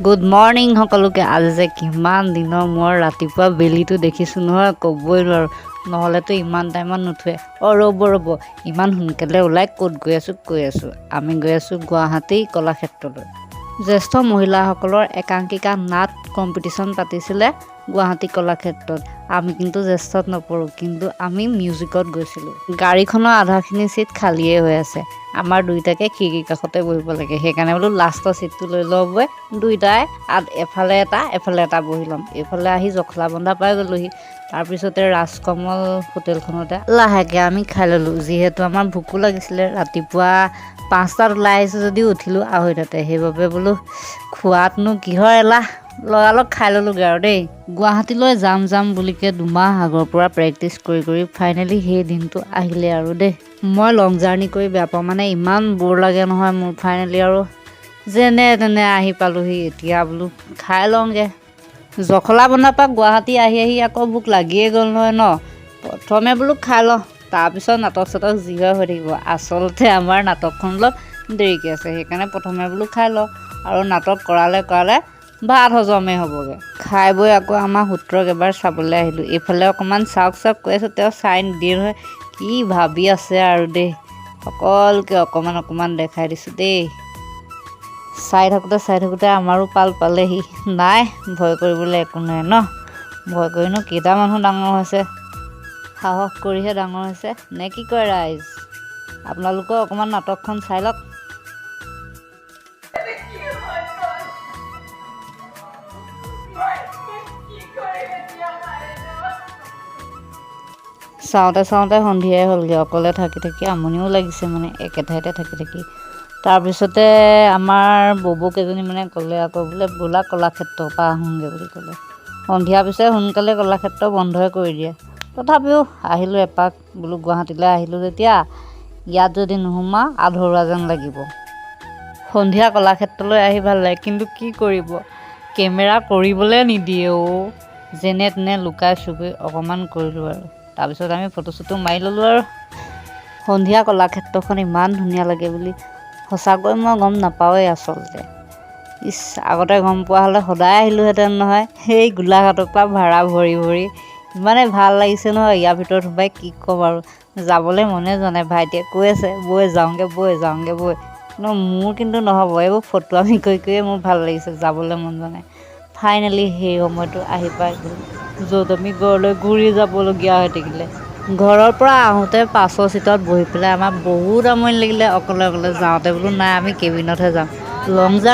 Good morning সকলোকে। আজি যে কিমান দিনৰ মূৰত ৰাতিপুৱা বেলিটো দেখিছোঁ নহয়, ক'বই নোৱাৰোঁ। নহ'লেতো ইমান টাইমত নুঠুৱে। ৰ'ব ইমান সোনকালে ওলাই ক'ত গৈ আছোঁ আমি গৈ আছোঁ গুৱাহাটী কলাক্ষেত্ৰলৈ। জ্যেষ্ঠ মহিলাসকলৰ একাংকিকা নাট কম্পিটিশ্যন পাতিছিলে গুৱাহাটী কলাক্ষেত্ৰত। আমি কিন্তু জ্যেষ্ঠত নপৰোঁ, কিন্তু আমি মিউজিকত গৈছিলোঁ। গাড়ীখনৰ আধাখিনি ছিট খালীয়ে হৈ আছে। আমাৰ দুইটাকে খিৰিকীৰ কাষতে বহিব লাগে, সেইকাৰণে বোলো লাষ্টৰ ছিটটো লৈ লওঁ বৈ দুইটাই এফালে এটা বহি ল'ম। এইফালে আহি জখলাবন্ধা পাই গ'লোহি। তাৰপিছতে ৰাজকমল হোটেলখনতে লাহেকৈ আমি খাই ল'লোঁ, যিহেতু আমাৰ ভোকো লাগিছিলে। ৰাতিপুৱা 5টাত ওলাই আহিছোঁ যদিও উঠিলোঁ 2:30টাতে, সেইবাবে বোলো খোৱাতনো কিহৰ এলাহ, লগালগ খাই ল'লোগৈ আৰু দেই। গুৱাহাটীলৈ যাম বুলিকে 2 মাহ আগৰ পৰা প্ৰেক্টিচ কৰি ফাইনেলি সেই দিনটো আহিলে আৰু দেই। মই লং জাৰ্ণি কৰি বেয়া পাওঁ, মানে ইমান ব'ৰ লাগে নহয় মোৰ। ফাইনেলি আৰু যেনে তেনে আহি পালোহি। এতিয়া বোলো খাই লওঁগৈ। জখলাবন্ধাৰ পৰা গুৱাহাটী আহি আকৌ ভোক লাগিয়ে গ'ল নহয় ন। প্ৰথমে বোলো খাই লওঁ, তাৰপিছত নাটক চাটক যি হয় হৈ থাকিব। আচলতে আমাৰ নাটকখন অলপ দেৰিকৈ আছে, সেইকাৰণে প্ৰথমে বোলো খাই লওঁ, আৰু নাটক কৰালে ভাত হজমেই হ'বগৈ। খাই বৈ আকৌ আমাৰ সূত্ৰক এবাৰ চাবলৈ আহিলোঁ। এইফালে অকণমান চাওক কৈ আছোঁ, তেওঁ চাই নিদিয়ে নহয়, কি ভাবি আছে আৰু দেই। অকলকে অকণমান দেখাই দিছোঁ দেই। চাই থাকোঁতে আমাৰো পাল পালেহি। নাই, ভয় কৰিবলৈ একো নাই ন। ভয় কৰিনো কেইটা মানুহ ডাঙৰ হৈছে, সাহস কৰিহে ডাঙৰ হৈছে নে কি কয় ৰাইজ? আপোনালোকেও অকণমান নাটকখন চাই লওক। চাওঁতে সন্ধিয়াই হ'লগৈ। অকলে থাকি আমনিও লাগিছে, মানে একে ঠাইতে থাকি। তাৰপিছতে আমাৰ ববৌ কেইজনীমানে ক'লে আকৌ বোলে ব'লা কলাক্ষেত্ৰৰ পৰা আহোঁগৈ বুলি ক'লে। সন্ধিয়া পিছে সোনকালে কলাক্ষেত্ৰ বন্ধই কৰি দিয়ে। তথাপিও আহিলোঁ এপাক, বোলো গুৱাহাটীলৈ আহিলোঁ যেতিয়া ইয়াত যদি নোসোমাওঁ আধৰুৱা যেন লাগিব। সন্ধিয়া কলাক্ষেত্ৰলৈ আহি ভাল লাগে, কিন্তু কি কৰিব, কেমেৰা কৰিবলৈ নিদিয়ে অ'। যেনে তেনে লুকাই চুকুই অকণমান কৰিলোঁ আৰু। তাৰপিছত আমি ফটো চটো মাৰি ল'লোঁ আৰু। সন্ধিয়া কলাক্ষেত্ৰখন ইমান ধুনীয়া লাগে বুলি সঁচাকৈ মই গম নাপাওঁৱেই আচলতে। আগতে গম পোৱা হ'লে সদায় আহিলোঁহেঁতেন নহয়। সেই গোলাঘাটৰ পৰা ভাড়া ভৰি ইমানে ভাল লাগিছে নহয়, ইয়াৰ ভিতৰত সোমাই কি ক'ম আৰু। যাবলৈ মনে যোৱা নাই। ভাইটিয়ে কৈ আছে বৈ যাওঁগৈ বৈ। মোৰ কিন্তু নহ'ব, এইবোৰ ফটো আমি কৰিয়ে মোৰ ভাল লাগিছে, যাবলৈ মন যোৱা নাই। ফাইনেলি সেই সময়টো আহি পাই গ'ল, য'ত আমি ঘৰলৈ ঘূৰি যাবলগীয়া হৈ থাকিলে। ঘৰৰ পৰা আহোঁতে 5ৰ ছিটত বহি পেলাই আমাৰ বহুত আমনি লাগিলে অকলে যাওঁতে। বোলো নাই, আমি কেবিনতহে যাম। লং জাৰ্ণি